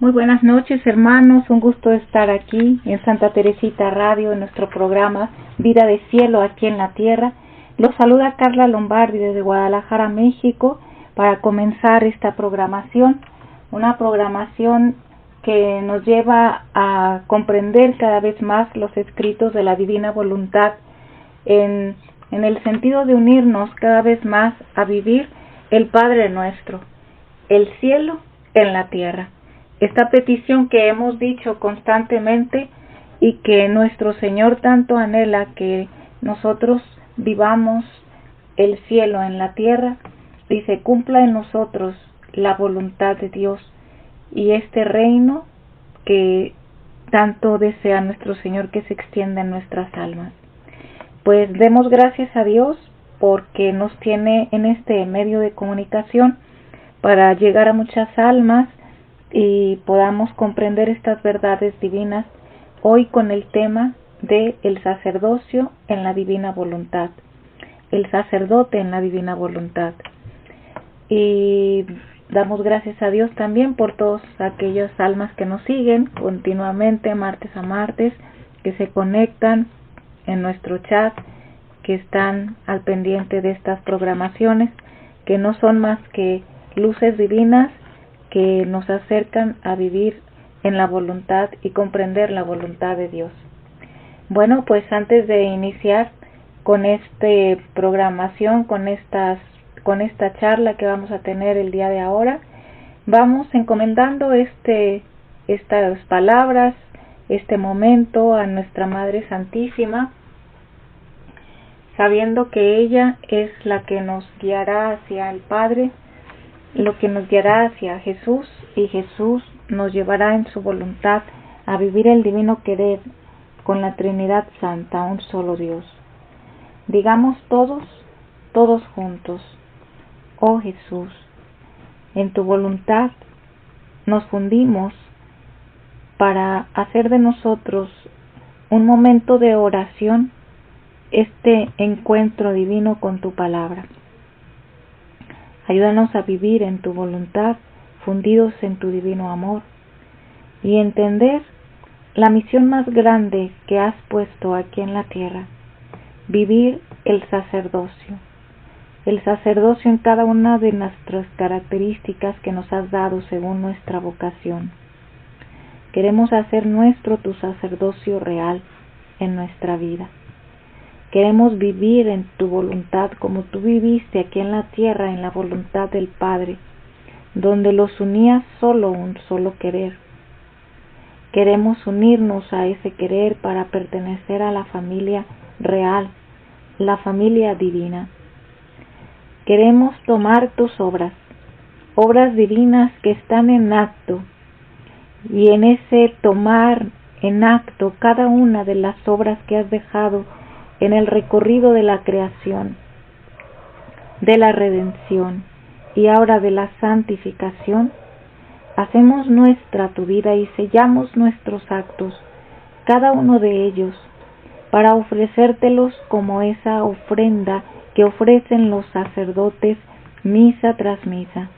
Muy buenas noches, hermanos. Un gusto estar aquí en Santa Teresita Radio, en nuestro programa Vida de Cielo aquí en la Tierra. Los saluda Carla Lombardi desde Guadalajara, México, para comenzar esta programación. Una programación que nos lleva a comprender cada vez más los escritos de la Divina Voluntad en el sentido de unirnos cada vez más a vivir el Padre Nuestro, el cielo en la tierra. Esta petición que hemos dicho constantemente y que nuestro Señor tanto anhela, que nosotros vivamos el cielo en la tierra y se cumpla en nosotros la voluntad de Dios y este reino que tanto desea nuestro Señor que se extienda en nuestras almas. Pues demos gracias a Dios porque nos tiene en este medio de comunicación para llegar a muchas almas y podamos comprender estas verdades divinas hoy con el tema de el sacerdocio en la divina voluntad, el sacerdote en la divina voluntad. Y damos gracias a Dios también por todas aquellas almas que nos siguen continuamente martes a martes, que se conectan en nuestro chat, que están al pendiente de estas programaciones, que no son más que luces divinas que nos acercan a vivir en la voluntad y comprender la voluntad de Dios. Bueno, pues antes de iniciar con esta programación, con esta charla que vamos a tener el día de ahora, vamos encomendando estas palabras, este momento a nuestra Madre Santísima, sabiendo que ella es la que nos guiará hacia el Padre, lo que nos guiará hacia Jesús, y Jesús nos llevará en su voluntad a vivir el divino querer con la Trinidad Santa, un solo Dios. Digamos todos juntos: oh Jesús, en tu voluntad nos fundimos para hacer de nosotros un momento de oración, este encuentro divino con tu palabra. Ayúdanos a vivir en tu voluntad, fundidos en tu divino amor, y entender la misión más grande que has puesto aquí en la tierra: vivir el sacerdocio en cada una de nuestras características que nos has dado según nuestra vocación. Queremos hacer nuestro tu sacerdocio real en nuestra vida. Queremos vivir en tu voluntad como tú viviste aquí en la tierra, en la voluntad del Padre, donde los unía solo un solo querer. Queremos unirnos a ese querer para pertenecer a la familia real, la familia divina. Queremos tomar tus obras divinas que están en acto, y en ese tomar en acto cada una de las obras que has dejado en el recorrido de la creación, de la redención y ahora de la santificación, hacemos nuestra tu vida y sellamos nuestros actos, cada uno de ellos, para ofrecértelos como esa ofrenda que ofrecen los sacerdotes misa tras misa.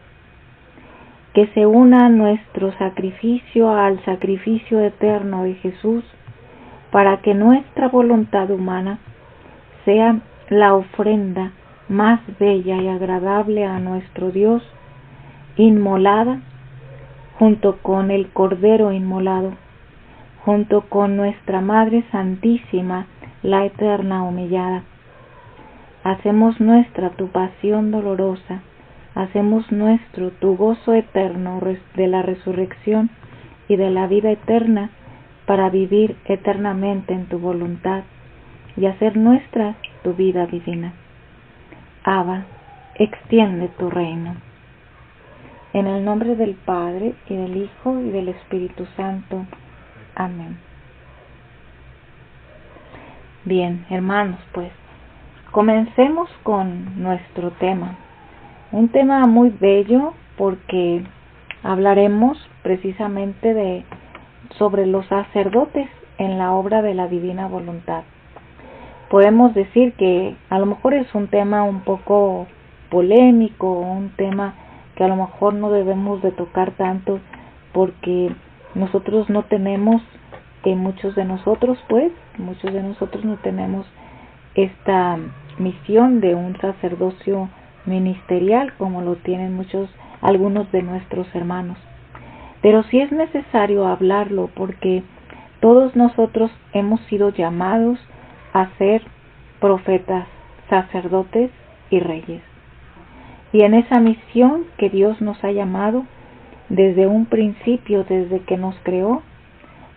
Que se una nuestro sacrificio al sacrificio eterno de Jesús, para que nuestra voluntad humana sea la ofrenda más bella y agradable a nuestro Dios, inmolada junto con el Cordero inmolado, junto con nuestra Madre Santísima, la eterna humillada. Hacemos nuestra tu pasión dolorosa, hacemos nuestro tu gozo eterno de la resurrección y de la vida eterna, para vivir eternamente en tu voluntad y hacer nuestra tu vida divina. Abba, extiende tu reino. En el nombre del Padre, y del Hijo, y del Espíritu Santo. Amén. Bien, hermanos, pues comencemos con nuestro tema. Un tema muy bello porque hablaremos precisamente sobre los sacerdotes en la obra de la divina voluntad. Podemos decir que a lo mejor es un tema un poco polémico, un tema que a lo mejor no debemos de tocar tanto, porque nosotros no tenemos, muchos de nosotros no tenemos esta misión de un sacerdocio ministerial como lo tienen algunos de nuestros hermanos. Pero sí es necesario hablarlo, porque todos nosotros hemos sido llamados a ser profetas, sacerdotes y reyes. Y en esa misión que Dios nos ha llamado desde un principio, desde que nos creó,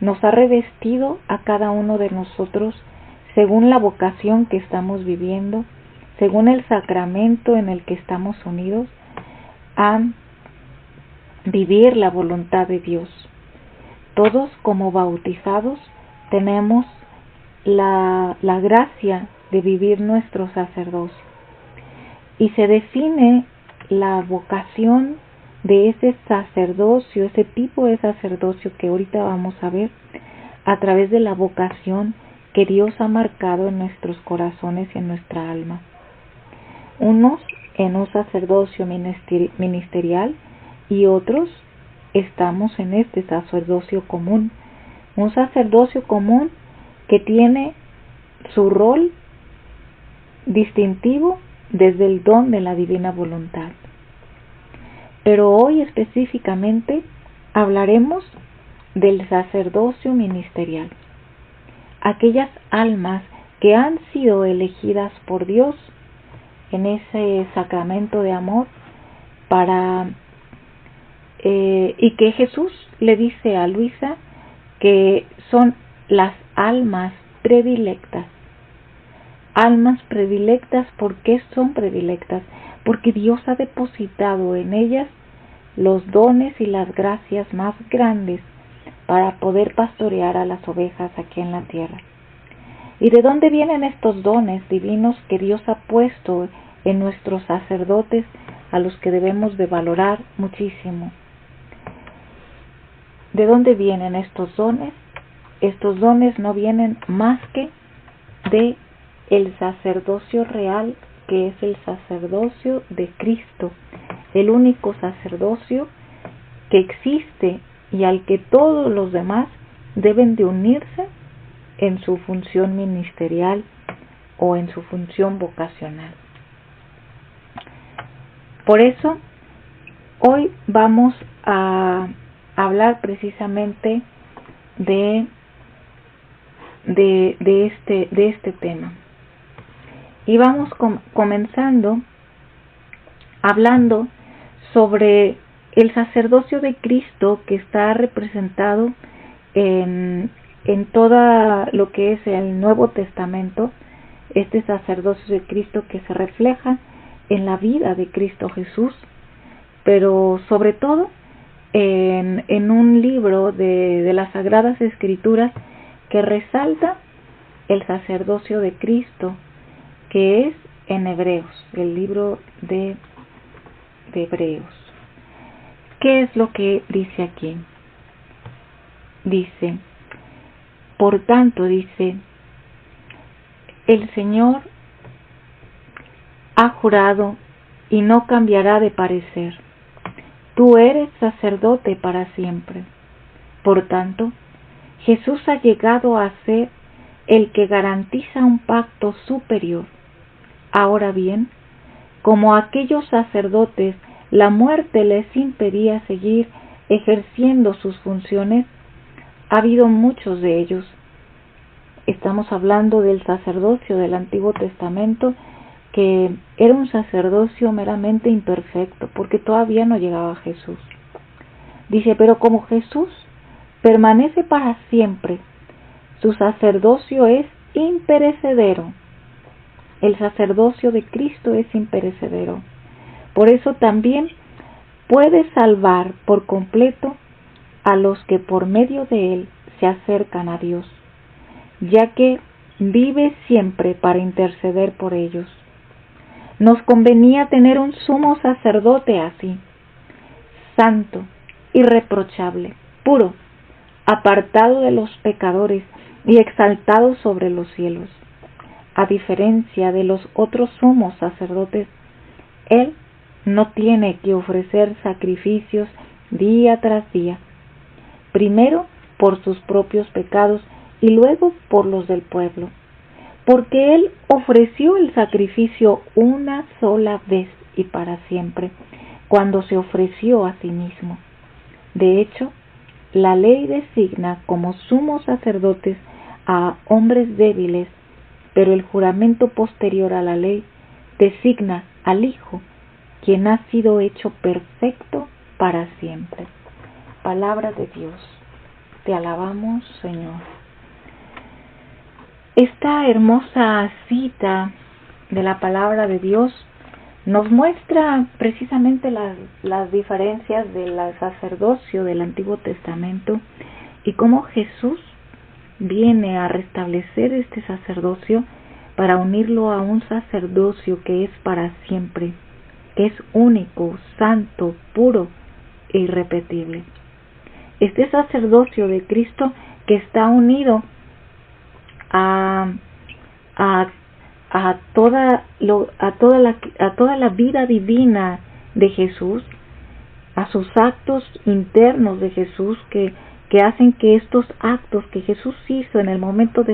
nos ha revestido a cada uno de nosotros según la vocación que estamos viviendo, según el sacramento en el que estamos unidos, a vivir la voluntad de Dios. Todos como bautizados tenemos la gracia de vivir nuestro sacerdocio. Y se define la vocación de ese sacerdocio, ese tipo de sacerdocio que ahorita vamos a ver, a través de la vocación que Dios ha marcado en nuestros corazones y en nuestra alma. Unos en un sacerdocio ministerial y otros estamos en este sacerdocio común. Un sacerdocio común que tiene su rol distintivo desde el don de la divina voluntad. Pero hoy específicamente hablaremos del sacerdocio ministerial. Aquellas almas que han sido elegidas por Dios en ese sacramento de amor y que Jesús le dice a Luisa que son las almas predilectas. Almas predilectas, ¿por qué son predilectas? Porque Dios ha depositado en ellas los dones y las gracias más grandes para poder pastorear a las ovejas aquí en la tierra. ¿Y de dónde vienen estos dones divinos que Dios ha puesto en nuestros sacerdotes, a los que debemos de valorar muchísimo? ¿De dónde vienen estos dones? Estos dones no vienen más que de el sacerdocio real, que es el sacerdocio de Cristo, el único sacerdocio que existe y al que todos los demás deben de unirse en su función ministerial o en su función vocacional. Por eso, hoy vamos a hablar precisamente de este tema. Y vamos comenzando hablando sobre el sacerdocio de Cristo, que está representado en todo lo que es el Nuevo Testamento, este sacerdocio de Cristo que se refleja en la vida de Cristo Jesús, pero sobre todo en un libro de las Sagradas Escrituras que resalta el sacerdocio de Cristo, que es en Hebreos, el libro de Hebreos. ¿Qué es lo que dice aquí? Dice, por tanto, dice, el Señor ha jurado y no cambiará de parecer. Tú eres sacerdote para siempre. Por tanto, Jesús ha llegado a ser el que garantiza un pacto superior. Ahora bien, como a aquellos sacerdotes la muerte les impedía seguir ejerciendo sus funciones, ha habido muchos de ellos. Estamos hablando del sacerdocio del Antiguo Testamento, que era un sacerdocio meramente imperfecto, porque todavía no llegaba Jesús. Dice, pero como Jesús permanece para siempre, su sacerdocio es imperecedero. El sacerdocio de Cristo es imperecedero. Por eso también puede salvar por completo a los que por medio de él se acercan a Dios, ya que vive siempre para interceder por ellos. Nos convenía tener un sumo sacerdote así, santo, irreprochable, puro, apartado de los pecadores y exaltado sobre los cielos. A diferencia de los otros sumos sacerdotes, él no tiene que ofrecer sacrificios día tras día, primero por sus propios pecados y luego por los del pueblo, porque Él ofreció el sacrificio una sola vez y para siempre, cuando se ofreció a sí mismo. De hecho, la ley designa como sumos sacerdotes a hombres débiles, pero el juramento posterior a la ley designa al Hijo, quien ha sido hecho perfecto para siempre. Palabra de Dios. Te alabamos, Señor. Esta hermosa cita de la palabra de Dios nos muestra precisamente las diferencias del sacerdocio del Antiguo Testamento y cómo Jesús viene a restablecer este sacerdocio para unirlo a un sacerdocio que es para siempre, que es único, santo, puro e irrepetible. Este sacerdocio de Cristo que está unido a toda la vida divina de Jesús, a sus actos internos de Jesús que hacen que estos actos que Jesús hizo en el momento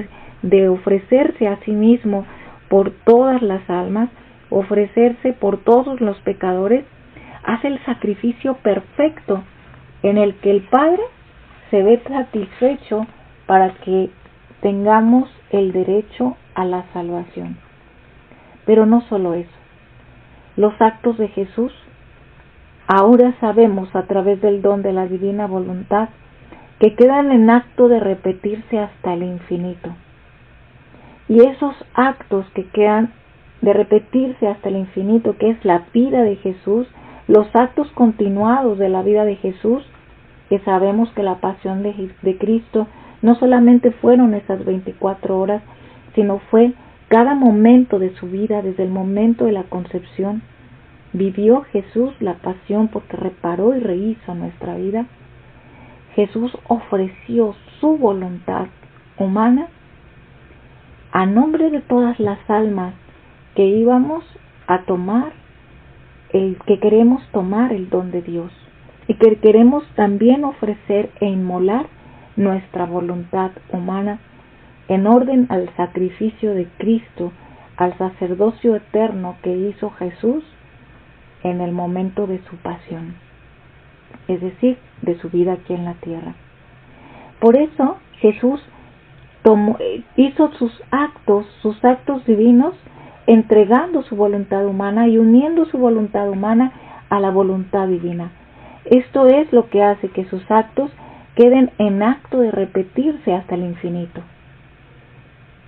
de ofrecerse a sí mismo por todas las almas, ofrecerse por todos los pecadores, hace el sacrificio perfecto en el que el Padre se ve satisfecho para que tengamos el derecho a la salvación. Pero no solo eso, los actos de Jesús, ahora sabemos a través del don de la divina voluntad, que quedan en acto de repetirse hasta el infinito. Y esos actos que quedan de repetirse hasta el infinito, que es la vida de Jesús, los actos continuados de la vida de Jesús, que sabemos que la pasión de Cristo no solamente fueron esas 24 horas, sino fue cada momento de su vida, desde el momento de la concepción. Vivió Jesús la pasión porque reparó y rehizo nuestra vida. Jesús ofreció su voluntad humana a nombre de todas las almas que íbamos a tomar, que queremos tomar el don de Dios y que queremos también ofrecer e inmolar nuestra voluntad humana en orden al sacrificio de Cristo, al sacerdocio eterno que hizo Jesús en el momento de su pasión, es decir, de su vida aquí en la tierra. Por eso Jesús hizo sus actos divinos, entregando su voluntad humana y uniendo su voluntad humana a la voluntad divina. Esto es lo que hace que sus actos queden en acto de repetirse hasta el infinito.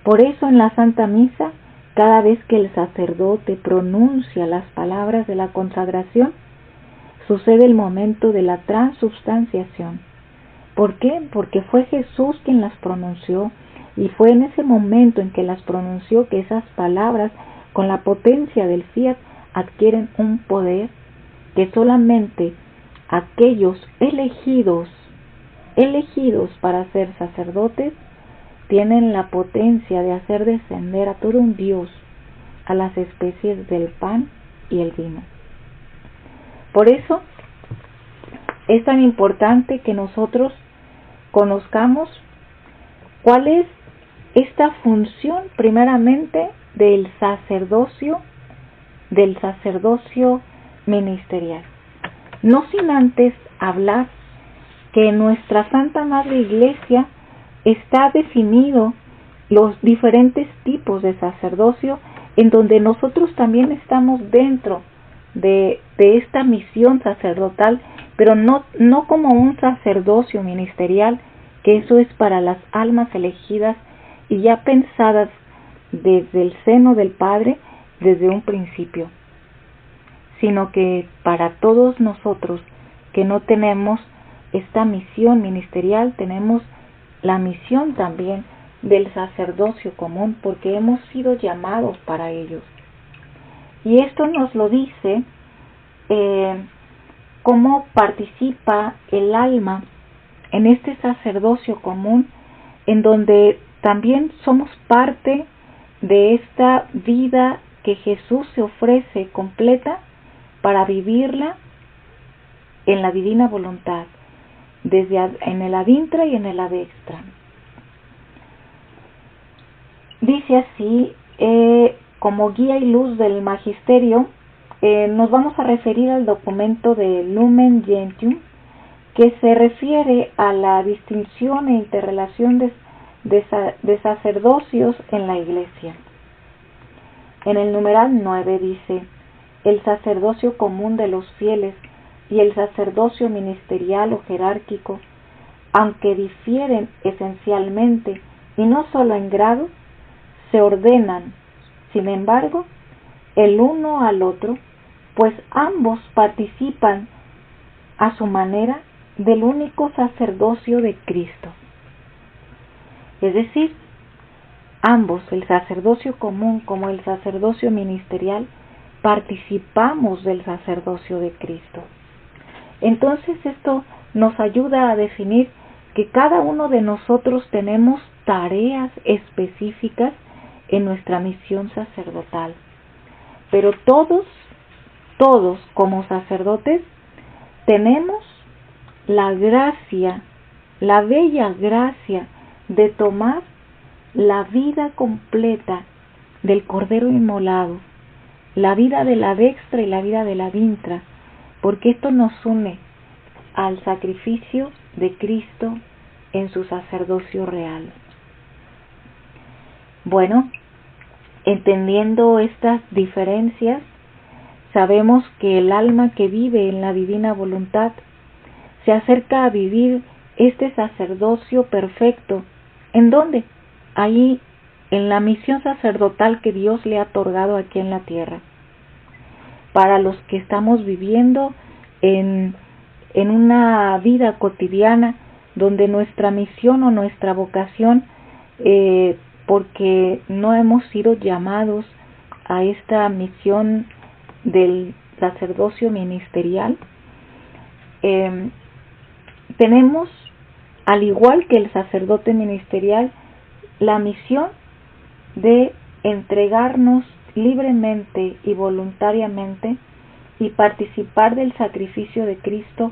Por eso en la Santa Misa, cada vez que el sacerdote pronuncia las palabras de la consagración, sucede el momento de la transubstanciación. ¿Por qué? Porque fue Jesús quien las pronunció, y fue en ese momento en que las pronunció que esas palabras, con la potencia del fiat, adquieren un poder que solamente aquellos elegidos para ser sacerdotes tienen la potencia de hacer descender a todo un Dios a las especies del pan y el vino. Por eso es tan importante que nosotros conozcamos cuál es esta función primeramente del sacerdocio ministerial. No sin antes hablar que en nuestra Santa Madre Iglesia está definido los diferentes tipos de sacerdocio, en donde nosotros también estamos dentro de esta misión sacerdotal, pero no como un sacerdocio ministerial, que eso es para las almas elegidas y ya pensadas desde el seno del Padre desde un principio, sino que para todos nosotros que no tenemos esta misión ministerial, tenemos la misión también del sacerdocio común, porque hemos sido llamados para ellos. Y esto nos lo dice cómo participa el alma en este sacerdocio común, en donde también somos parte de esta vida que Jesús se ofrece completa para vivirla en la divina voluntad. en el adintra y en el adextra. Dice así, como guía y luz del magisterio, nos vamos a referir al documento de Lumen Gentium, que se refiere a la distinción e interrelación de sacerdocios en la Iglesia. En el numeral 9 dice: el sacerdocio común de los fieles y el sacerdocio ministerial o jerárquico, aunque difieren esencialmente y no solo en grado, se ordenan, sin embargo, el uno al otro, pues ambos participan a su manera del único sacerdocio de Cristo. Es decir, ambos, el sacerdocio común como el sacerdocio ministerial, participamos del sacerdocio de Cristo. Entonces esto nos ayuda a definir que cada uno de nosotros tenemos tareas específicas en nuestra misión sacerdotal. Pero todos como sacerdotes tenemos la gracia, la bella gracia de tomar la vida completa del Cordero inmolado, la vida de la dextra y la vida de la vintra, porque esto nos une al sacrificio de Cristo en su sacerdocio real. Bueno, entendiendo estas diferencias, sabemos que el alma que vive en la divina voluntad se acerca a vivir este sacerdocio perfecto. ¿En dónde? Ahí, en la misión sacerdotal que Dios le ha otorgado aquí en la tierra. Para los que estamos viviendo en una vida cotidiana donde nuestra misión o nuestra vocación, porque no hemos sido llamados a esta misión del sacerdocio ministerial, tenemos, al igual que el sacerdote ministerial, la misión de entregarnos libremente y voluntariamente y participar del sacrificio de Cristo,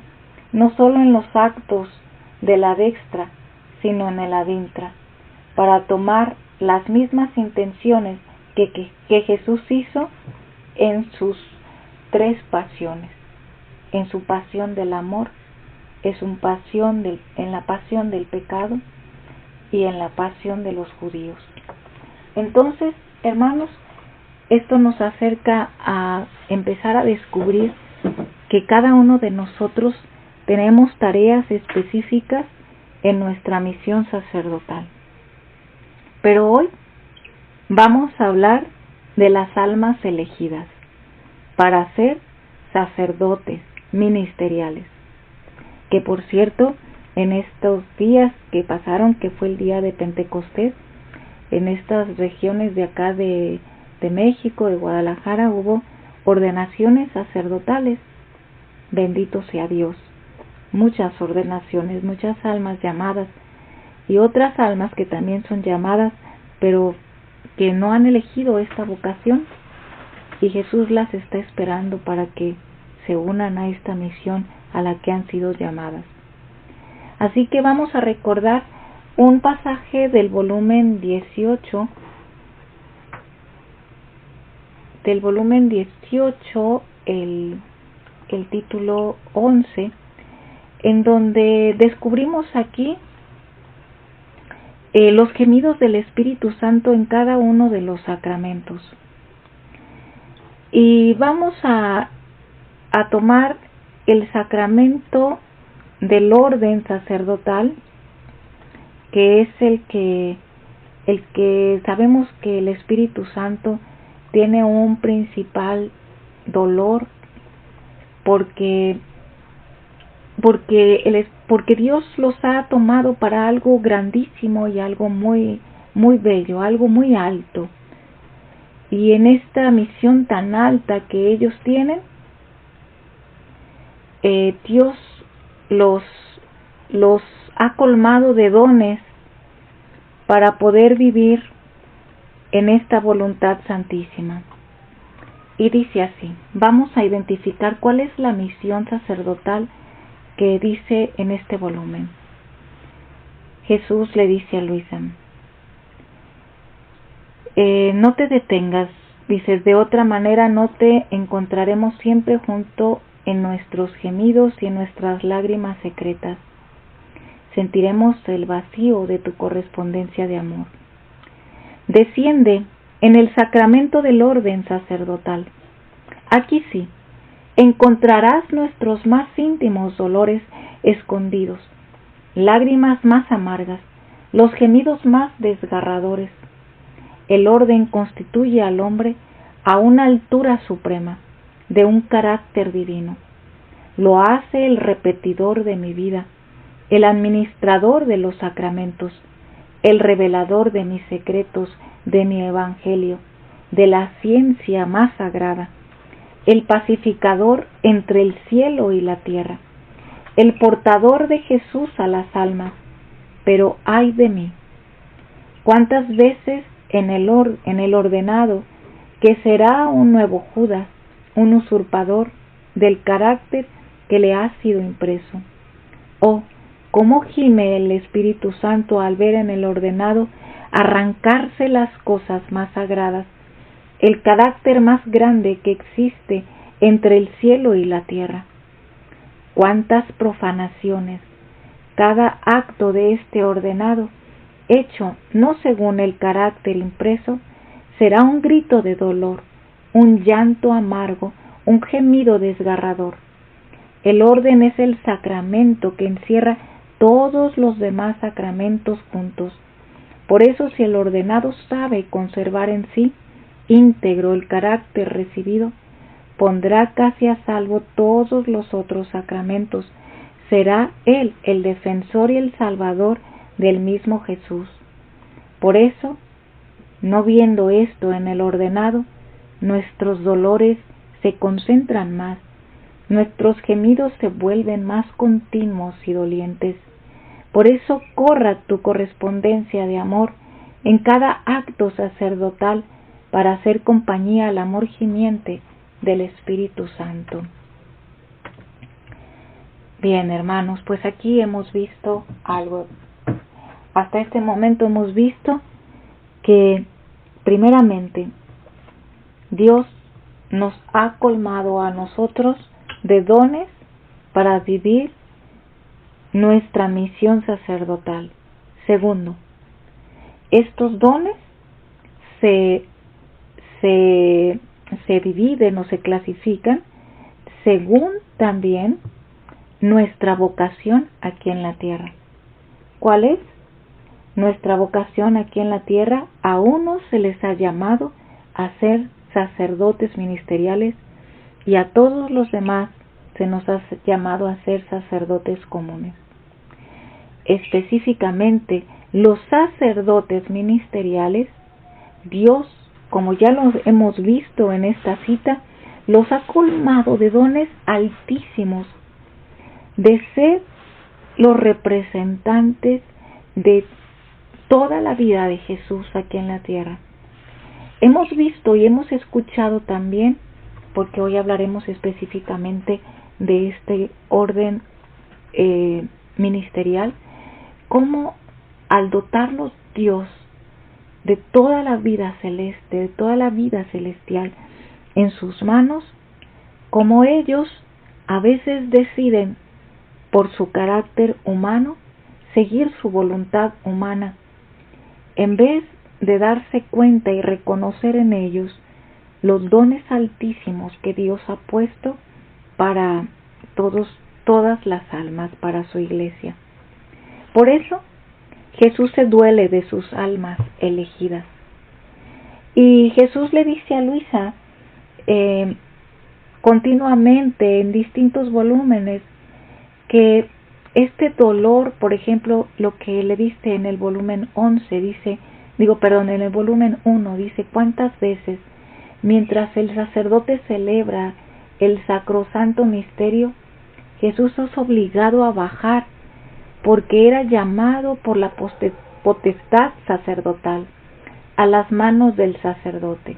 no solo en los actos de la dextra, sino en el adintra, para tomar las mismas intenciones que Jesús hizo en sus tres pasiones: en su pasión del amor, en la pasión del pecado y en la pasión de los judíos. Entonces, hermanos, esto nos acerca a empezar a descubrir que cada uno de nosotros tenemos tareas específicas en nuestra misión sacerdotal. Pero hoy vamos a hablar de las almas elegidas para ser sacerdotes ministeriales, que por cierto, en estos días que pasaron, que fue el día de Pentecostés, en estas regiones de acá de México, de Guadalajara, hubo ordenaciones sacerdotales. Bendito sea Dios. Muchas ordenaciones, muchas almas llamadas y otras almas que también son llamadas, pero que no han elegido esta vocación, y Jesús las está esperando para que se unan a esta misión a la que han sido llamadas. Así que vamos a recordar un pasaje del volumen 18, el título 11, en donde descubrimos aquí los gemidos del Espíritu Santo en cada uno de los sacramentos. Y vamos a tomar el sacramento del orden sacerdotal, que es el que sabemos que el Espíritu Santo tiene un principal dolor porque Dios los ha tomado para algo grandísimo y algo muy, muy bello, algo muy alto. Y en esta misión tan alta que ellos tienen, Dios los ha colmado de dones para poder vivir en esta voluntad santísima. Y dice así: vamos a identificar cuál es la misión sacerdotal que dice en este volumen. Jesús le dice a Luisa, no te detengas, dices, de otra manera no te encontraremos siempre junto en nuestros gemidos y en nuestras lágrimas secretas. Sentiremos el vacío de tu correspondencia de amor. Desciende en el sacramento del orden sacerdotal. Aquí sí, encontrarás nuestros más íntimos dolores escondidos, lágrimas más amargas, los gemidos más desgarradores. El orden constituye al hombre a una altura suprema, de un carácter divino. Lo hace el repetidor de mi vida, el administrador de los sacramentos, el revelador de mis secretos, de mi evangelio, de la ciencia más sagrada, el pacificador entre el cielo y la tierra, el portador de Jesús a las almas. Pero ay de mí, cuántas veces en el ordenado, que será un nuevo Judas, un usurpador del carácter que le ha sido impreso. Oh, cómo gime el Espíritu Santo al ver en el ordenado arrancarse las cosas más sagradas, el carácter más grande que existe entre el cielo y la tierra. Cuántas profanaciones, cada acto de este ordenado, hecho no según el carácter impreso, será un grito de dolor, un llanto amargo, un gemido desgarrador. El orden es el sacramento que encierra todos los demás sacramentos juntos. Por eso, si el ordenado sabe conservar en sí íntegro el carácter recibido, pondrá casi a salvo todos los otros sacramentos. Será él el defensor y el salvador del mismo Jesús. Por eso, no viendo esto en el ordenado, nuestros dolores se concentran más, nuestros gemidos se vuelven más continuos y dolientes. Por eso corra tu correspondencia de amor en cada acto sacerdotal para hacer compañía al amor gimiente del Espíritu Santo. Bien, hermanos, pues aquí hemos visto algo. Hasta este momento hemos visto que, primeramente, Dios nos ha colmado a nosotros de dones para vivir nuestra misión sacerdotal. Segundo, estos dones se dividen o se clasifican según también nuestra vocación aquí en la tierra. ¿Cuál es? Nuestra vocación aquí en la tierra, a unos se les ha llamado a ser sacerdotes ministeriales y a todos los demás se nos ha llamado a ser sacerdotes comunes. Específicamente, los sacerdotes ministeriales, Dios, como ya lo hemos visto en esta cita, los ha colmado de dones altísimos, de ser los representantes de toda la vida de Jesús aquí en la tierra. Hemos visto y hemos escuchado también, porque hoy hablaremos específicamente de este orden ministerial, cómo al dotarlos Dios de toda la vida celeste, de toda la vida celestial en sus manos, como ellos a veces deciden por su carácter humano seguir su voluntad humana, en vez de darse cuenta y reconocer en ellos los dones altísimos que Dios ha puesto para todas las almas, para su iglesia. Por eso Jesús se duele de sus almas elegidas. Y Jesús le dice a Luisa continuamente en distintos volúmenes que este dolor, por ejemplo, lo que le dice en el volumen 11, en el volumen 1, dice cuántas veces, mientras el sacerdote celebra el sacrosanto misterio, Jesús es obligado a bajar porque era llamado por la potestad sacerdotal a las manos del sacerdote.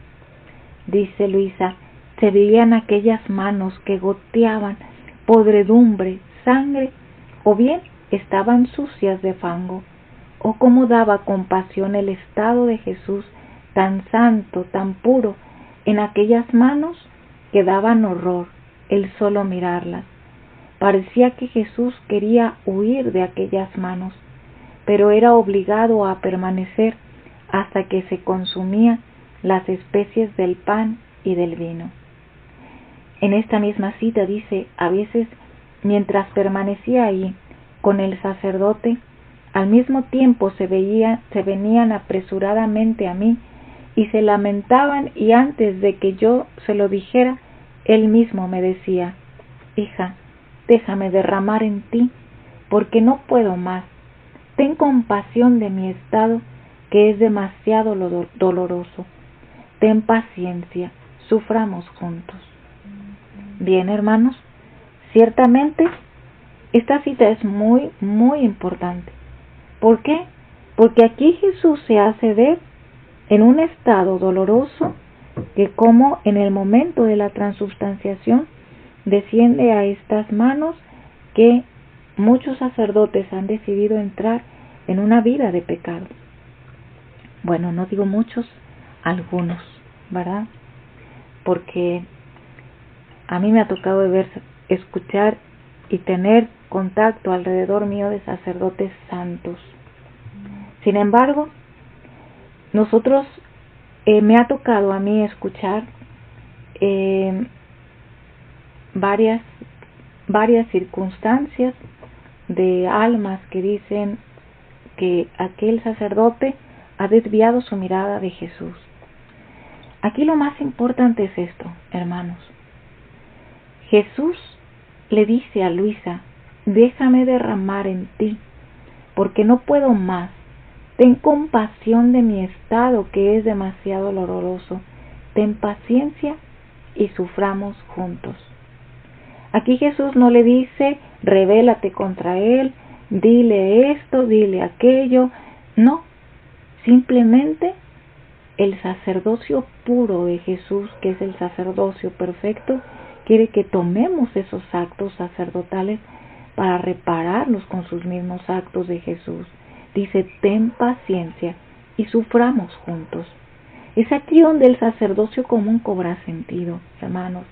Dice Luisa, se veían aquellas manos que goteaban podredumbre, sangre, o bien estaban sucias de fango. Oh, cómo daba compasión el estado de Jesús, tan santo, tan puro, en aquellas manos que daban horror el solo mirarlas. Parecía que Jesús quería huir de aquellas manos, pero era obligado a permanecer hasta que se consumían las especies del pan y del vino. En esta misma cita dice, a veces, mientras permanecía ahí con el sacerdote, al mismo tiempo se venían apresuradamente a mí y se lamentaban, y antes de que yo se lo dijera, él mismo me decía, hija, déjame derramar en ti, porque no puedo más. Ten compasión de mi estado, que es demasiado doloroso. Ten paciencia, suframos juntos. Bien, hermanos, ciertamente esta cita es muy, muy importante. ¿Por qué? Porque aquí Jesús se hace ver en un estado doloroso que, como en el momento de la transubstanciación, desciende a estas manos que muchos sacerdotes han decidido entrar en una vida de pecado. Bueno, no digo muchos, algunos, ¿verdad? Porque a mí me ha tocado escuchar y tener contacto alrededor mío de sacerdotes santos. Sin embargo, me ha tocado a mí escuchar varias circunstancias de almas que dicen que aquel sacerdote ha desviado su mirada de Jesús. Aquí lo más importante es esto, hermanos. Jesús le dice a Luisa, déjame derramar en ti, porque no puedo más. Ten compasión de mi estado, que es demasiado doloroso. Ten paciencia y suframos juntos. Aquí Jesús no le dice, rebélate contra él, dile esto, dile aquello. No, simplemente el sacerdocio puro de Jesús, que es el sacerdocio perfecto, quiere que tomemos esos actos sacerdotales para repararlos con sus mismos actos de Jesús. Dice, ten paciencia y suframos juntos. Es aquí donde el sacerdocio común cobra sentido, hermanos,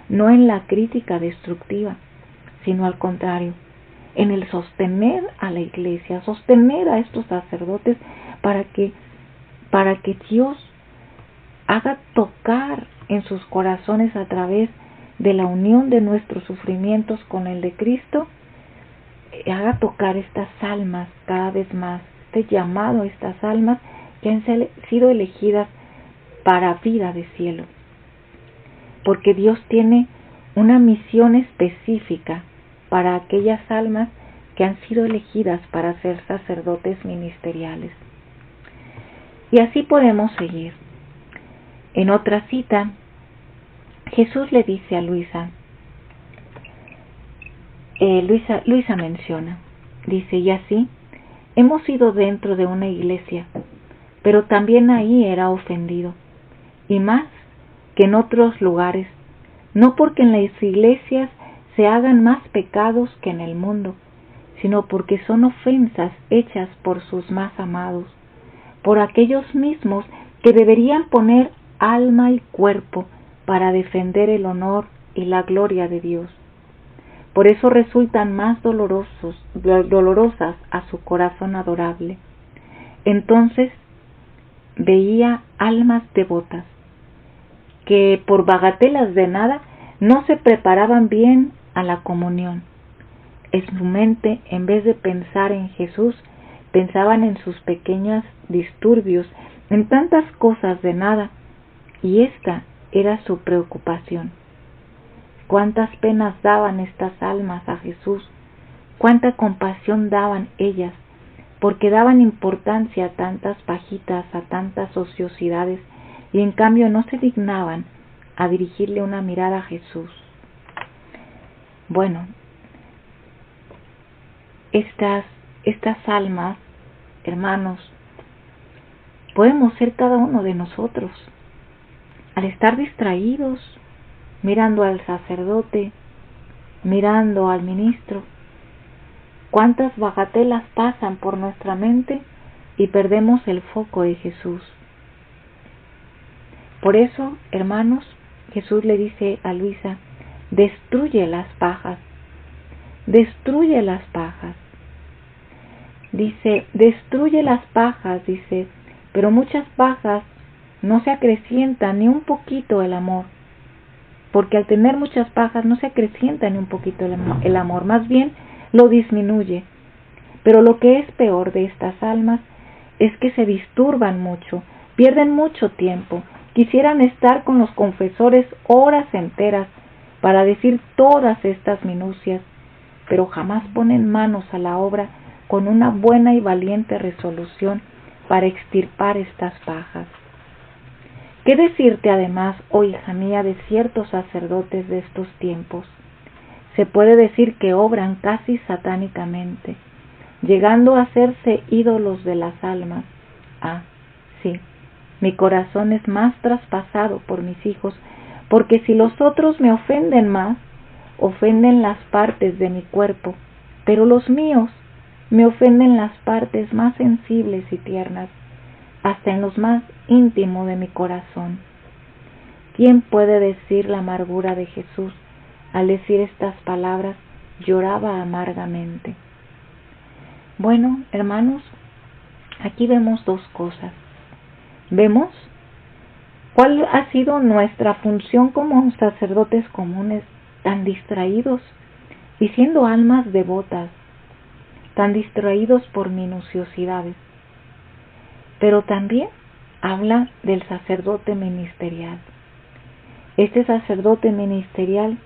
no en la crítica destructiva, sino al contrario, en el sostener a la iglesia, sostener a estos sacerdotes para que Dios haga tocar en sus corazones a través de la unión de nuestros sufrimientos con el de Cristo, haga tocar estas almas cada vez más, este llamado a estas almas que han sido elegidas para vida de cielo. Porque Dios tiene una misión específica para aquellas almas que han sido elegidas para ser sacerdotes ministeriales. Y así podemos seguir. En otra cita, Jesús le dice a Luisa, Luisa menciona, dice, y así, hemos ido dentro de una iglesia, pero también ahí era ofendido, y más que en otros lugares, no porque en las iglesias se hagan más pecados que en el mundo, sino porque son ofensas hechas por sus más amados, por aquellos mismos que deberían poner alma y cuerpo para defender el honor y la gloria de Dios. Por eso resultan más dolorosas a su corazón adorable. Entonces veía almas devotas que por bagatelas de nada no se preparaban bien a la comunión. En su mente, en vez de pensar en Jesús, pensaban en sus pequeños disturbios, en tantas cosas de nada, y esta era su preocupación. Cuántas penas daban estas almas a Jesús, cuánta compasión daban ellas, porque daban importancia a tantas pajitas, a tantas ociosidades, y en cambio no se dignaban a dirigirle una mirada a Jesús. Bueno, estas almas, hermanos, podemos ser cada uno de nosotros. Al estar distraídos, mirando al sacerdote, mirando al ministro. Cuántas bagatelas pasan por nuestra mente y perdemos el foco de Jesús. Por eso, hermanos, Jesús le dice a Luisa, destruye las pajas, destruye las pajas. Dice, destruye las pajas, dice, pero muchas pajas no se acrecienta ni un poquito el amor, porque al tener muchas pajas no se acrecienta ni un poquito el amor, más bien lo disminuye. Pero lo que es peor de estas almas es que se disturban mucho, pierden mucho tiempo, quisieran estar con los confesores horas enteras para decir todas estas minucias, pero jamás ponen manos a la obra con una buena y valiente resolución para extirpar estas pajas. ¿Qué decirte además, oh hija mía, de ciertos sacerdotes de estos tiempos? Se puede decir que obran casi satánicamente, llegando a hacerse ídolos de las almas. Ah, sí, mi corazón es más traspasado por mis hijos, porque si los otros me ofenden más, ofenden las partes de mi cuerpo, pero los míos me ofenden las partes más sensibles y tiernas, hasta en lo más íntimo de mi corazón. ¿Quién puede decir la amargura de Jesús? Al decir estas palabras, lloraba amargamente. Bueno, hermanos, aquí vemos dos cosas. Vemos cuál ha sido nuestra función como sacerdotes comunes, tan distraídos y siendo almas devotas, tan distraídos por minuciosidades. Pero también habla del sacerdote ministerial. Este sacerdote ministerial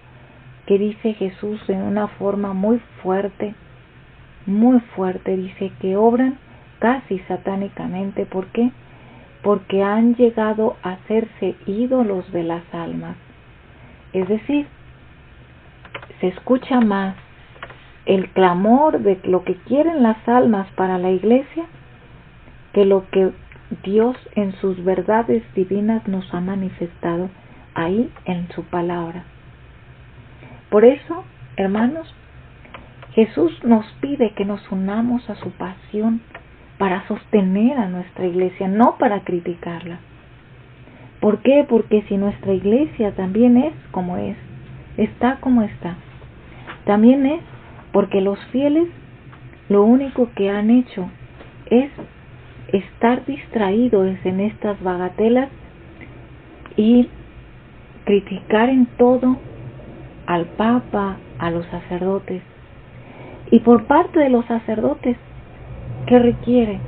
que dice Jesús en una forma muy fuerte, dice que obran casi satánicamente. ¿Por qué? Porque han llegado a hacerse ídolos de las almas. Es decir, se escucha más el clamor de lo que quieren las almas para la iglesia que lo que Dios en sus verdades divinas nos ha manifestado ahí en su palabra. Por eso, hermanos, Jesús nos pide que nos unamos a su pasión para sostener a nuestra iglesia, no para criticarla. ¿Por qué? Porque si nuestra iglesia también es como es, está como está, también es porque los fieles lo único que han hecho es estar distraídos en estas bagatelas y criticar en todo al Papa, a los sacerdotes. Y por parte de los sacerdotes, ¿qué requiere?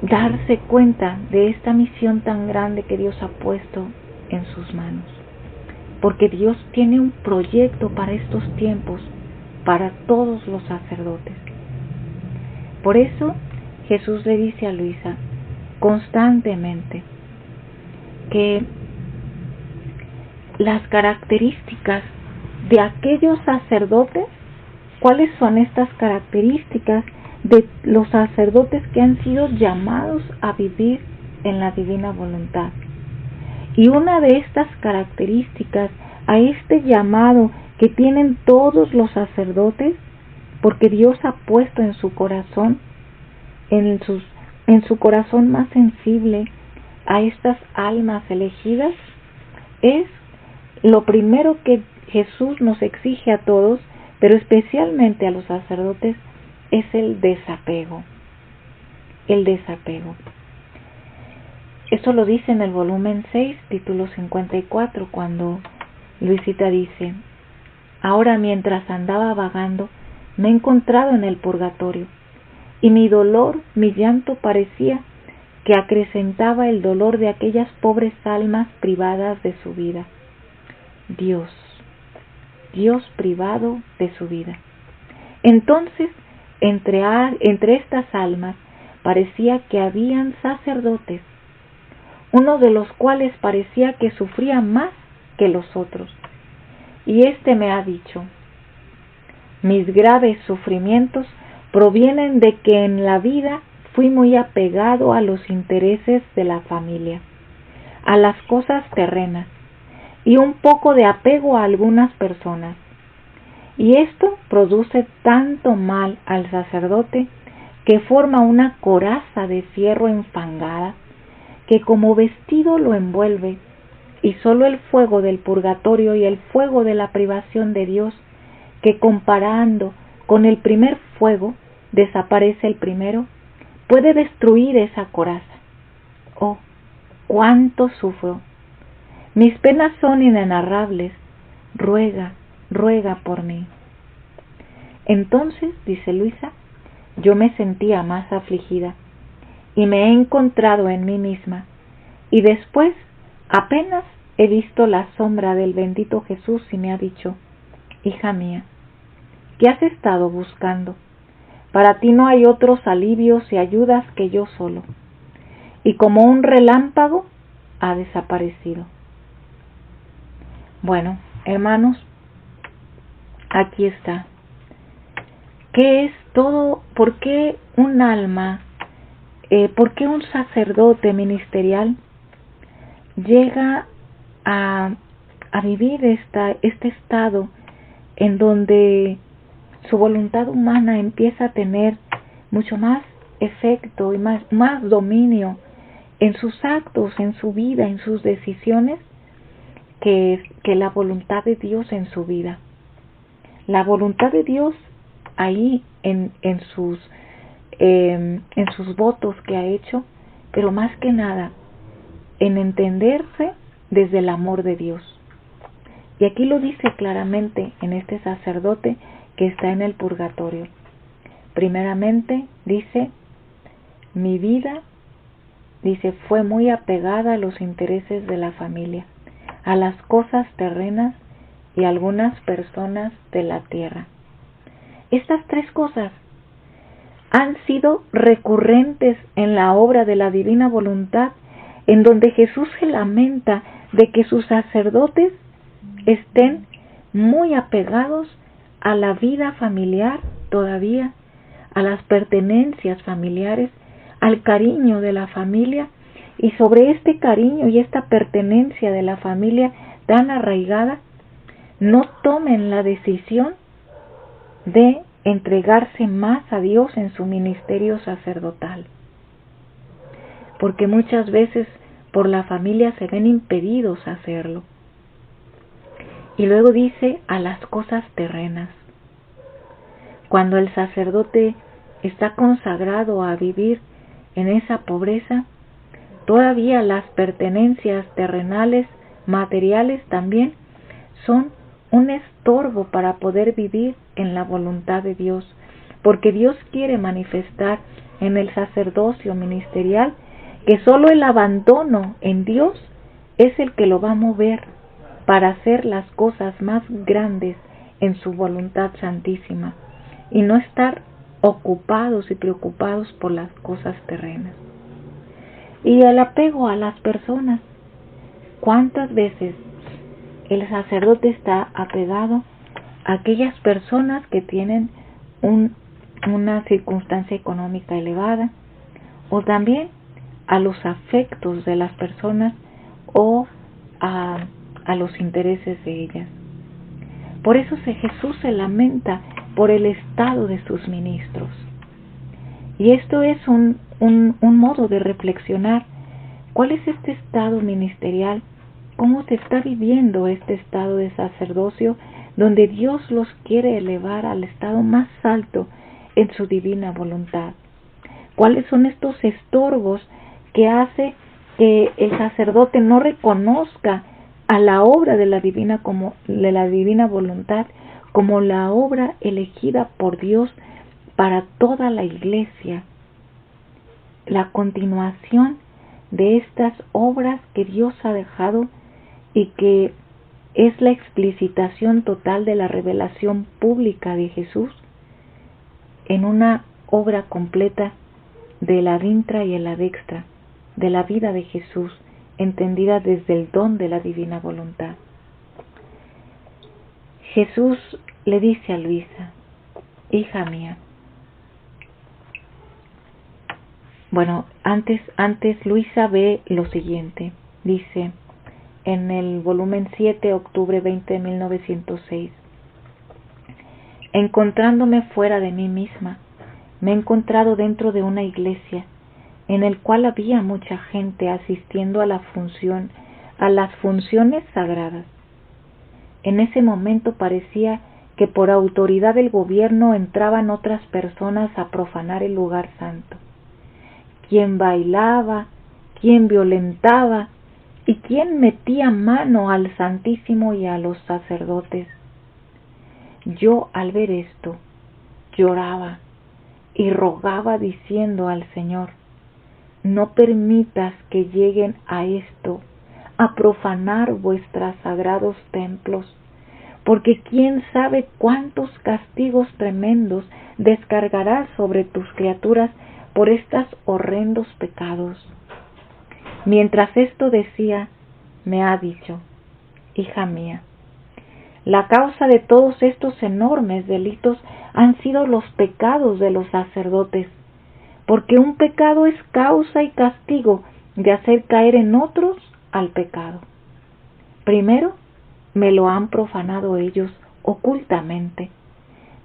Darse cuenta de esta misión tan grande que Dios ha puesto en sus manos. Porque Dios tiene un proyecto para estos tiempos, para todos los sacerdotes. Por eso Jesús le dice a Luisa constantemente que las características de aquellos sacerdotes, ¿cuáles son estas características de los sacerdotes que han sido llamados a vivir en la divina voluntad? Y una de estas características a este llamado que tienen todos los sacerdotes, porque Dios ha puesto en su corazón, en su corazón más sensible a estas almas elegidas, es lo primero que Jesús nos exige a todos, pero especialmente a los sacerdotes, es el desapego. El desapego. Esto lo dice en el volumen 6, título 54, cuando Luisita dice: ahora mientras andaba vagando, me he encontrado en el purgatorio, y mi dolor, mi llanto parecía que acrecentaba el dolor de aquellas pobres almas privadas de su vida. Dios privado de su vida. Entonces, entre estas almas parecía que habían sacerdotes, uno de los cuales parecía que sufría más que los otros. Y éste me ha dicho: mis graves sufrimientos provienen de que en la vida fui muy apegado a los intereses de la familia, a las cosas terrenas, y un poco de apego a algunas personas. Y esto produce tanto mal al sacerdote que forma una coraza de fierro enfangada que como vestido lo envuelve, y solo el fuego del purgatorio y el fuego de la privación de Dios, que comparando con el primer fuego desaparece el primero, puede destruir esa coraza. Oh, cuánto sufro. Mis penas son inenarrables. Ruega, ruega por mí. Entonces, dice Luisa, yo me sentía más afligida y me he encontrado en mí misma, y después apenas he visto la sombra del bendito Jesús y me ha dicho: hija mía, ¿qué has estado buscando? Para ti no hay otros alivios y ayudas que yo solo. Y como un relámpago ha desaparecido. Bueno, hermanos, aquí está. ¿Qué es todo? ¿Por qué un alma? ¿Por qué un sacerdote ministerial llega a vivir este estado en donde su voluntad humana empieza a tener mucho más efecto y más dominio en sus actos, en su vida, en sus decisiones, que la voluntad de Dios en su vida? La voluntad de Dios ahí en sus votos que ha hecho, pero más que nada en entenderse desde el amor de Dios. Y aquí lo dice claramente en este sacerdote que está en el purgatorio. Primeramente dice: mi vida, dice, fue muy apegada a los intereses de la familia, a las cosas terrenas y a algunas personas de la tierra. Estas tres cosas han sido recurrentes en la obra de la divina voluntad, en donde Jesús se lamenta de que sus sacerdotes estén muy apegados a la vida familiar todavía, a las pertenencias familiares, al cariño de la familia, y sobre este cariño y esta pertenencia de la familia tan arraigada, no tomen la decisión de entregarse más a Dios en su ministerio sacerdotal, porque muchas veces por la familia se ven impedidos a hacerlo. Y luego dice: a las cosas terrenas. Cuando el sacerdote está consagrado a vivir en esa pobreza, todavía las pertenencias terrenales, materiales también, son un estorbo para poder vivir en la voluntad de Dios, porque Dios quiere manifestar en el sacerdocio ministerial que solo el abandono en Dios es el que lo va a mover para hacer las cosas más grandes en su voluntad santísima, y no estar ocupados y preocupados por las cosas terrenas. Y el apego a las personas. ¿Cuántas veces el sacerdote está apegado a aquellas personas que tienen una circunstancia económica elevada, o también a los afectos de las personas o a los intereses de ellas? Por eso Jesús se lamenta por el estado de sus ministros. Y esto es un modo de reflexionar. ¿Cuál es este estado ministerial? ¿Cómo se está viviendo este estado de sacerdocio donde Dios los quiere elevar al estado más alto en su divina voluntad? ¿Cuáles son estos estorbos que hace que el sacerdote no reconozca a la obra de la divina voluntad como la obra elegida por Dios para toda la iglesia? La continuación de estas obras que Dios ha dejado y que es la explicitación total de la revelación pública de Jesús en una obra completa de la dintra y la dextra, de la vida de Jesús, entendida desde el don de la divina voluntad. Jesús le dice a Luisa: hija mía. Bueno, antes Luisa ve lo siguiente. Dice: en el volumen 7, octubre 20 de 1906. Encontrándome fuera de mí misma, me he encontrado dentro de una iglesia en el cual había mucha gente asistiendo a las funciones sagradas. En ese momento parecía que por autoridad del gobierno entraban otras personas a profanar el lugar santo. Quien bailaba, quien violentaba y quien metía mano al Santísimo y a los sacerdotes. Yo, al ver esto, lloraba y rogaba diciendo al Señor: no permitas que lleguen a esto, a profanar vuestros sagrados templos, porque quién sabe cuántos castigos tremendos descargarás sobre tus criaturas por estos horrendos pecados. Mientras esto decía, me ha dicho: hija mía, la causa de todos estos enormes delitos han sido los pecados de los sacerdotes, porque un pecado es causa y castigo de hacer caer en otros al pecado. Primero, me lo han profanado ellos ocultamente,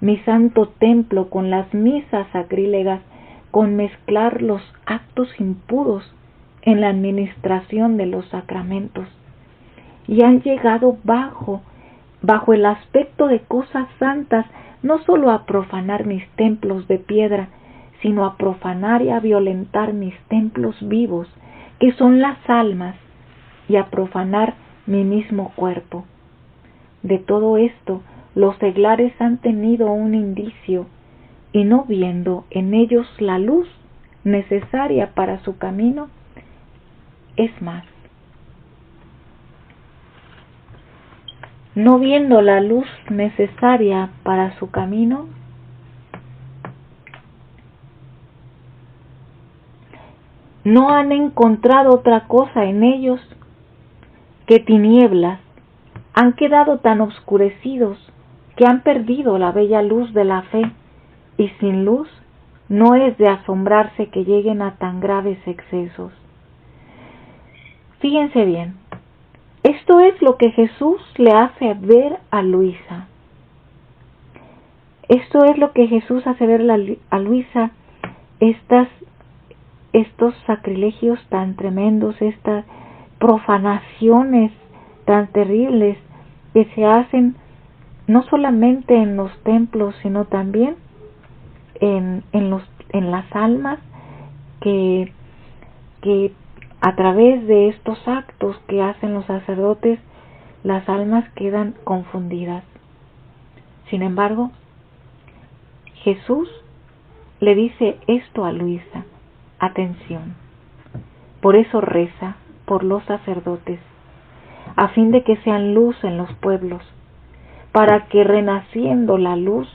mi santo templo con las misas sacrílegas, con mezclar los actos impuros en la administración de los sacramentos, y han llegado bajo el aspecto de cosas santas, no solo a profanar mis templos de piedra, sino a profanar y a violentar mis templos vivos, que son las almas, y a profanar mi mismo cuerpo. De todo esto, los seglares han tenido un indicio, y no viendo en ellos la luz necesaria para su camino, es más, no viendo la luz necesaria para su camino, no han encontrado otra cosa en ellos que tinieblas, han quedado tan oscurecidos que han perdido la bella luz de la fe, y sin luz no es de asombrarse que lleguen a tan graves excesos. Fíjense bien, esto es lo que Jesús le hace ver a Luisa. Esto es lo que Jesús hace ver a Luisa, estos sacrilegios tan tremendos, estas profanaciones tan terribles que se hacen no solamente en los templos, sino también en las almas que a través de estos actos que hacen los sacerdotes, las almas quedan confundidas. Sin embargo, Jesús le dice esto a Luisa: atención, por eso reza por los sacerdotes, a fin de que sean luz en los pueblos, para que renaciendo la luz,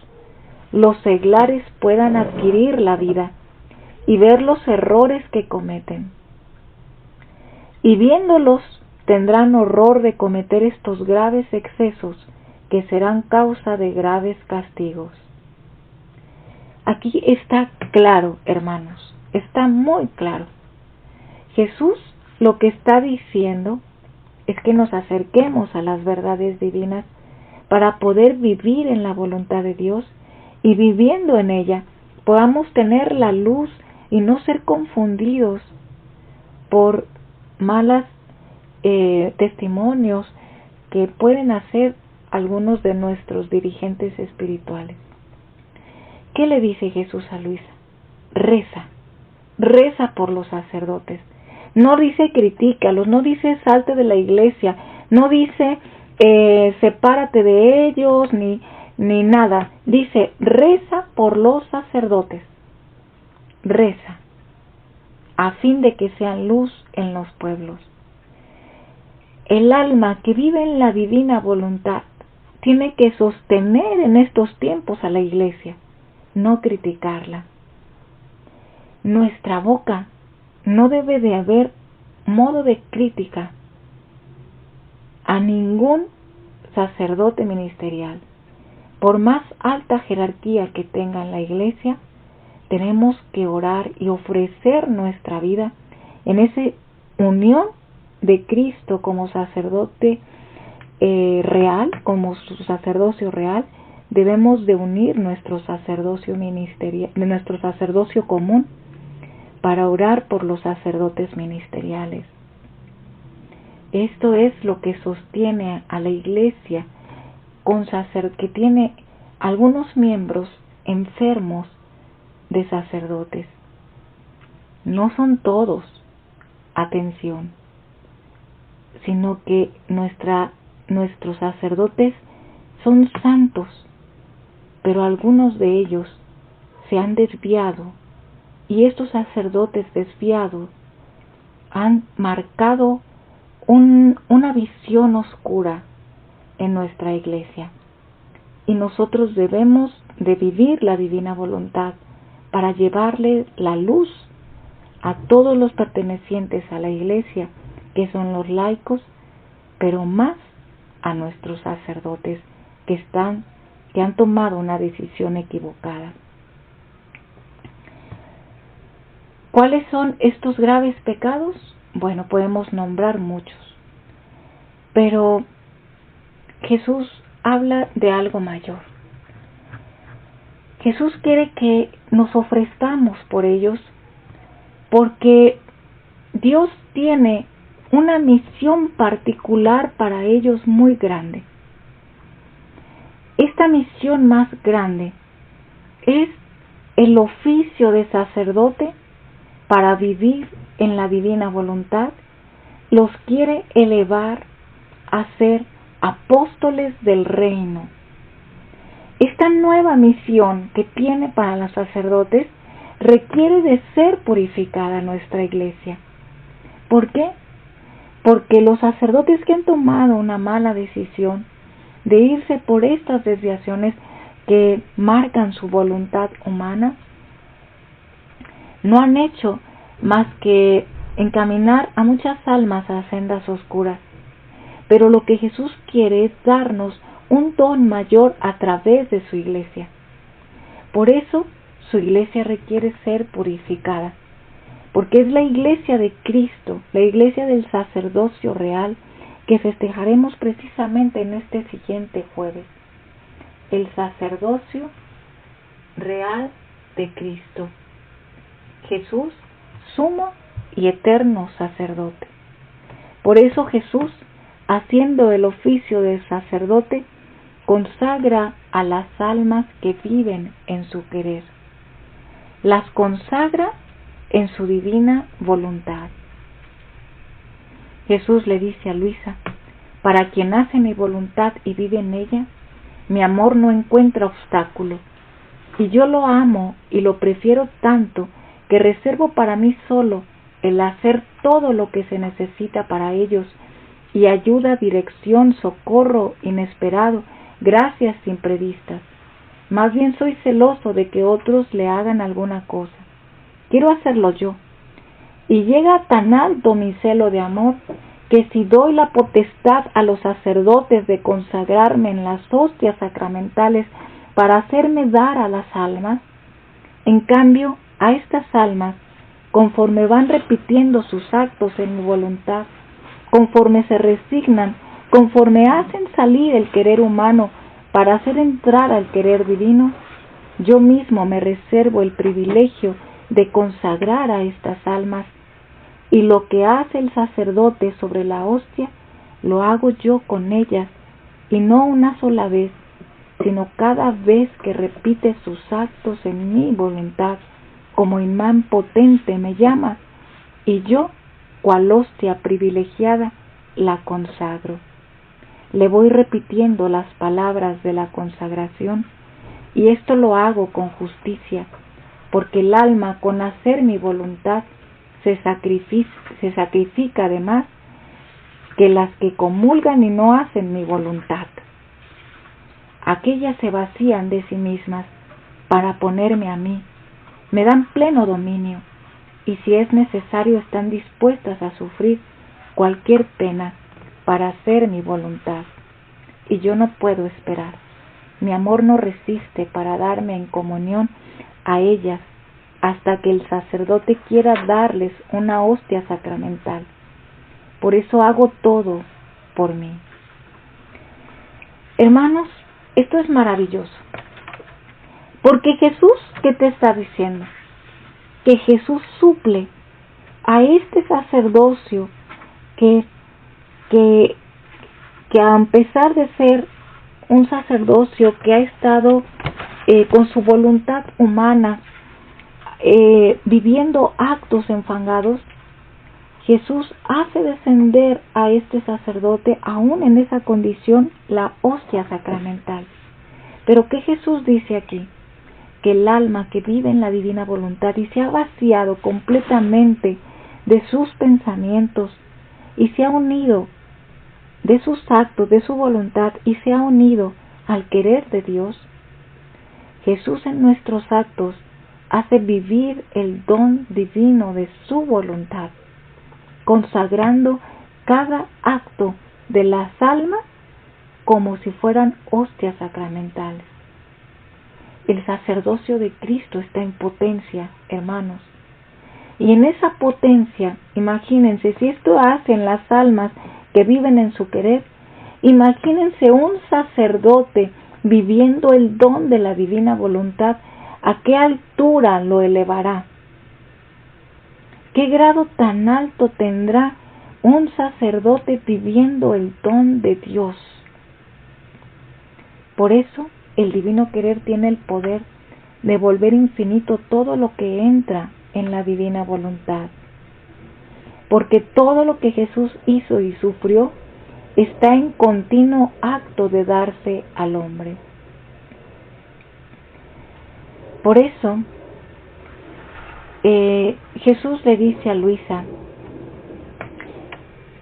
los seglares puedan adquirir la vida y ver los errores que cometen. Y viéndolos, tendrán horror de cometer estos graves excesos que serán causa de graves castigos. Aquí está claro, hermanos, está muy claro. Jesús lo que está diciendo es que nos acerquemos a las verdades divinas para poder vivir en la voluntad de Dios, y viviendo en ella podamos tener la luz y no ser confundidos por malos testimonios que pueden hacer algunos de nuestros dirigentes espirituales. ¿Qué le dice Jesús a Luisa? Reza por los sacerdotes. No dice critícalos, no dice salte de la iglesia, no dice sepárate de ellos, ni nada. Dice reza por los sacerdotes. Reza, a fin de que sean luz en los pueblos. El alma que vive en la divina voluntad tiene que sostener en estos tiempos a la iglesia, no criticarla. Nuestra boca no debe de haber modo de crítica a ningún sacerdote ministerial. Por más alta jerarquía que tenga en la iglesia, tenemos que orar y ofrecer nuestra vida en esa unión de Cristo como sacerdote real, como su sacerdocio real, debemos de unir nuestro sacerdocio ministerial, nuestro sacerdocio común, para orar por los sacerdotes ministeriales. Esto es lo que sostiene a la Iglesia que tiene algunos miembros enfermos de sacerdotes. No son todos, atención, sino que nuestros sacerdotes son santos, pero algunos de ellos se han desviado, y estos sacerdotes desviados han marcado una visión oscura en nuestra iglesia, y nosotros debemos de vivir la divina voluntad para llevarle la luz a todos los pertenecientes a la iglesia, que son los laicos, pero más a nuestros sacerdotes que han tomado una decisión equivocada. ¿Cuáles son estos graves pecados? Bueno, podemos nombrar muchos, pero Jesús habla de algo mayor. Jesús quiere que nos ofrezcamos por ellos, porque Dios tiene una misión particular para ellos muy grande. Esta misión más grande es el oficio de sacerdote para vivir en la divina voluntad. Los quiere elevar a ser apóstoles del reino. Esta nueva misión que tiene para los sacerdotes requiere de ser purificada nuestra iglesia. ¿Por qué? Porque los sacerdotes que han tomado una mala decisión de irse por estas desviaciones que marcan su voluntad humana, no han hecho más que encaminar a muchas almas a sendas oscuras. Pero lo que Jesús quiere es darnos un don mayor a través de su iglesia. Por eso su iglesia requiere ser purificada, porque es la iglesia de Cristo, la iglesia del sacerdocio real, que festejaremos precisamente en este siguiente jueves. El sacerdocio real de Cristo. Jesús, sumo y eterno sacerdote. Por eso Jesús, haciendo el oficio de sacerdote, consagra a las almas que viven en su querer. Las consagra en su divina voluntad. Jesús le dice a Luisa: para quien hace mi voluntad y vive en ella, mi amor no encuentra obstáculo, y yo lo amo y lo prefiero tanto que reservo para mí solo el hacer todo lo que se necesita para ellos, y ayuda, dirección, socorro inesperado, gracias imprevistas. Más bien soy celoso de que otros le hagan alguna cosa. Quiero hacerlo yo. Y llega tan alto mi celo de amor, que si doy la potestad a los sacerdotes de consagrarme en las hostias sacramentales para hacerme dar a las almas, en cambio a estas almas, conforme van repitiendo sus actos en mi voluntad, conforme se resignan, conforme hacen salir el querer humano para hacer entrar al querer divino, yo mismo me reservo el privilegio de consagrar a estas almas, y lo que hace el sacerdote sobre la hostia, lo hago yo con ellas, y no una sola vez, sino cada vez que repite sus actos en mi voluntad, como imán potente me llama, y yo, cual hostia privilegiada, la consagro. Le voy repitiendo las palabras de la consagración, y esto lo hago con justicia, porque el alma, con hacer mi voluntad, se sacrifica además que las que comulgan y no hacen mi voluntad. Aquellas se vacían de sí mismas para ponerme a mí, me dan pleno dominio, y si es necesario están dispuestas a sufrir cualquier pena para hacer mi voluntad. Y yo no puedo esperar. Mi amor no resiste para darme en comunión a ellas hasta que el sacerdote quiera darles una hostia sacramental. por eso hago todo por mí. Hermanos, esto es maravilloso, porque Jesús, ¿qué te está diciendo? Que Jesús suple a este sacerdocio que a pesar de ser un sacerdocio que ha estado con su voluntad humana viviendo actos enfangados, Jesús hace descender a este sacerdote, aún en esa condición, la hostia sacramental. Pero ¿qué Jesús dice aquí? Que el alma que vive en la divina voluntad y se ha vaciado completamente de sus pensamientos y se ha unido de sus actos, de su voluntad, y se ha unido al querer de Dios, Jesús en nuestros actos hace vivir el don divino de su voluntad, consagrando cada acto de las almas como si fueran hostias sacramentales. El sacerdocio de Cristo está en potencia, hermanos. Y en esa potencia, imagínense, si esto hacen las almas que viven en su querer, imagínense un sacerdote viviendo el don de la divina voluntad, ¿a qué altura lo elevará? ¿Qué grado tan alto tendrá un sacerdote viviendo el don de Dios? Por eso, el divino querer tiene el poder de volver infinito todo lo que entra en la divina voluntad. Porque todo lo que Jesús hizo y sufrió está en continuo acto de darse al hombre. Por eso, Jesús le dice a Luisa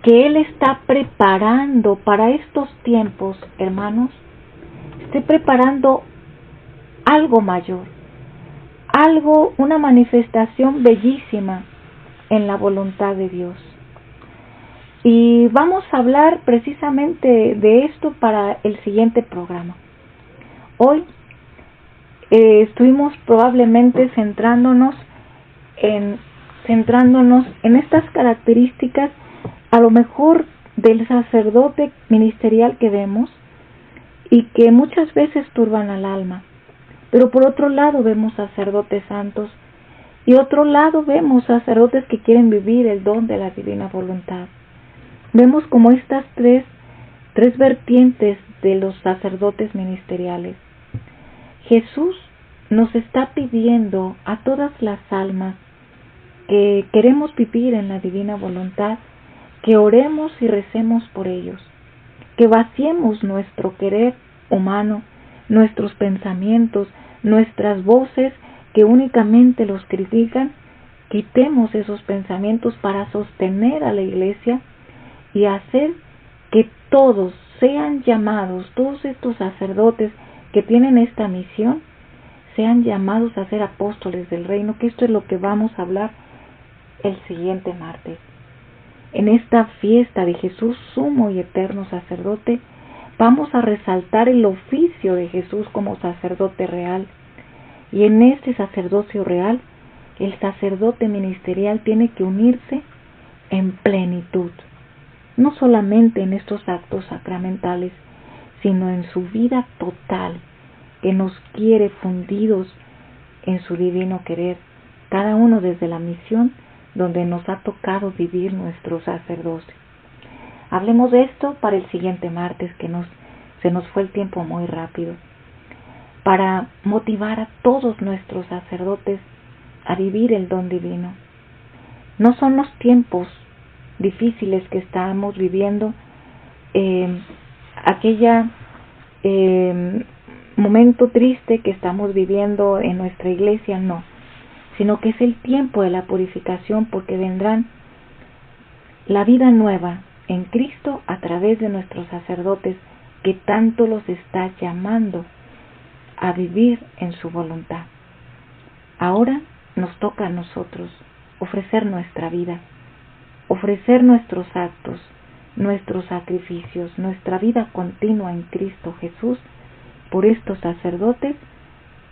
que Él está preparando para estos tiempos, hermanos, está preparando algo mayor, algo, una manifestación bellísima en la voluntad de Dios. Y vamos a hablar precisamente de esto para el siguiente programa. Hoy estuvimos probablemente centrándonos en estas características, a lo mejor del sacerdote ministerial que vemos y que muchas veces turban al alma. Pero por otro lado vemos sacerdotes santos y otro lado vemos sacerdotes que quieren vivir el don de la divina voluntad. Vemos como estas tres vertientes de los sacerdotes ministeriales. Jesús nos está pidiendo a todas las almas que queremos vivir en la divina voluntad, que oremos y recemos por ellos, que vaciemos nuestro querer humano, nuestros pensamientos, nuestras voces que únicamente los critican, quitemos esos pensamientos para sostener a la iglesia y hacer que todos sean llamados, todos estos sacerdotes que tienen esta misión, sean llamados a ser apóstoles del reino, que esto es lo que vamos a hablar el siguiente martes. En esta fiesta de Jesús, sumo y eterno sacerdote, vamos a resaltar el oficio de Jesús como sacerdote real. Y en este sacerdocio real, el sacerdote ministerial tiene que unirse en plenitud, no solamente en estos actos sacramentales, sino en su vida total, que nos quiere fundidos en su divino querer, cada uno desde la misión donde nos ha tocado vivir nuestro sacerdocio. Hablemos de esto para el siguiente martes, que se nos fue el tiempo muy rápido, para motivar a todos nuestros sacerdotes a vivir el don divino. No son los tiempos difíciles que estamos viviendo, momento triste que estamos viviendo en nuestra iglesia, no, sino que es el tiempo de la purificación, porque vendrán la vida nueva en Cristo a través de nuestros sacerdotes, que tanto los está llamando a vivir en su voluntad. Ahora nos toca a nosotros ofrecer nuestra vida, ofrecer nuestros actos, nuestros sacrificios, nuestra vida continua en Cristo Jesús por estos sacerdotes,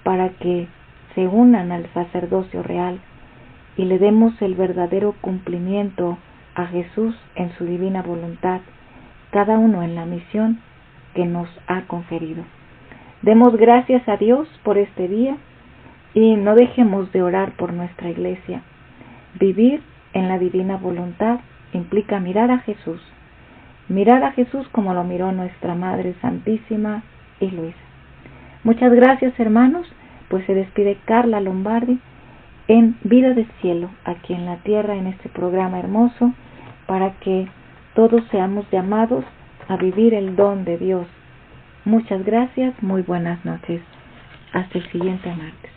para que se unan al sacerdocio real y le demos el verdadero cumplimiento a Jesús en su divina voluntad, cada uno en la misión que nos ha conferido. Demos gracias a Dios por este día y no dejemos de orar por nuestra iglesia. Vivir en la divina voluntad implica mirar a Jesús como lo miró nuestra Madre Santísima y Luisa. Muchas gracias, hermanos, pues se despide Carla Lombardi en Vida de Cielo, aquí en la tierra, en este programa hermoso, para que todos seamos llamados a vivir el don de Dios. Muchas gracias, muy buenas noches. Hasta el siguiente martes.